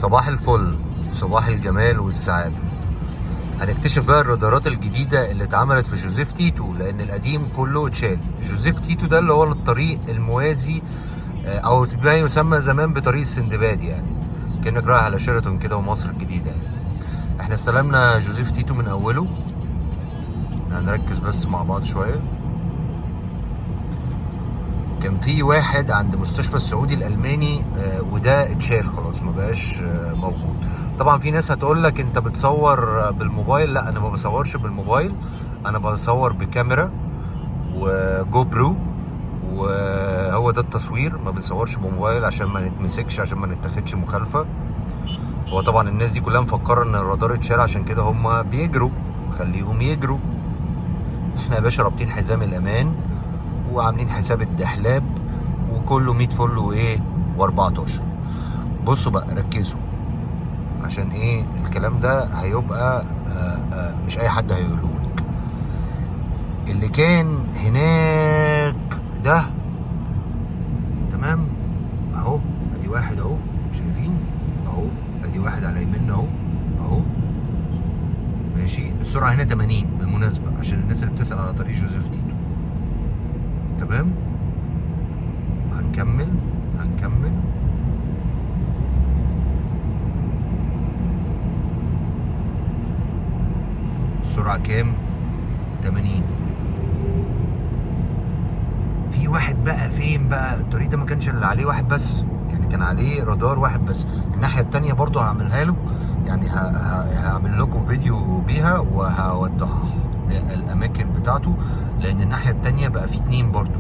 صباح الفل، صباح الجمال والسعادة. هنكتشف بقى الرادارات الجديدة اللي اتعملت في جوزيف تيتو، لأن القديم كله اتشال. جوزيف تيتو ده اللي هو الطريق الموازي أو ما يسمى زمان بطريق السندباد، يعني كأنك رايح على شيراتون كده ومصر الجديدة يعني. احنا استلمنا جوزيف تيتو من أوله، هنركز بس مع بعض شوية. كان في واحد عند مستشفى السعودي الألماني وده اتشال خلاص، ما بقاش موجود. طبعا في ناس هتقول لك انت بتصور بالموبايل. لا، انا ما بصورش بالموبايل، انا بصور بكاميرا وجو برو، وهو ده التصوير. ما بنصورش بموبايل عشان ما نتمسكش، عشان ما نتاخدش مخالفة. هو طبعا الناس دي كلها مفكرة ان الرادار اتشال، عشان كده هم بيجروا. خليهم يجروا. احنا يا باشا رابطين حزام الامان وعاملين حساب الدحلاب وكله 100 فل وايه و14. بصوا بقى، ركزوا، عشان ايه الكلام ده هيبقى مش اي حد هيقولهولك. اللي كان هناك ده تمام اهو، ادي واحد اهو، شايفين اهو، ادي واحد على يميننا اهو اهو ماشي. السرعه هنا 80 بالمناسبه، عشان الناس اللي بتسال على طريق جوزيف تيتو. تمام، هنكمل. السرعة كام؟ 80. في واحد بقى فين بقى؟ الطريق ده ما كانش اللي عليه واحد بس، يعني كان عليه رادار واحد بس. الناحية التانية برضو هعملها له، يعني هعمل لكم فيديو بيها وهوضح الأماكن بتاعته، لأن الناحية التانية بقى في 2 برضو.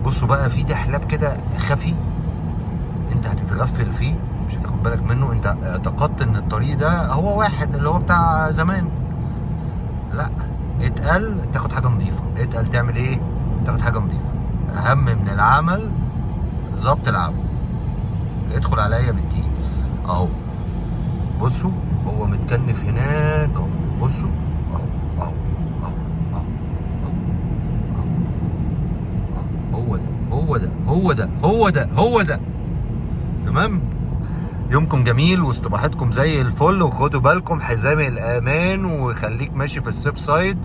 بصوا بقى، في دحلاب كده خفي انت هتتغفل فيه، مش هتاخد بالك منه. انت اعتقدت ان الطريق ده هو واحد اللي هو بتاع زمان. لا، اتقل تاخد حاجه نظيفه. اتقل تعمل ايه؟ تاخد حاجه نظيفه. اهم من العمل ظبط العمل. ادخل عليا بالتقيل اهو. بصوا هو متكنف هناك اهو. بصوا اهو اهو اهو اهو اهو اهو. هو ده. تمام. يومكم جميل واصطباحاتكم زي الفل، وخدوا بالكم حزام الامان، وخليك ماشي في السيف سايد،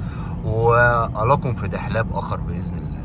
واراكم في دحلاب اخر باذن الله.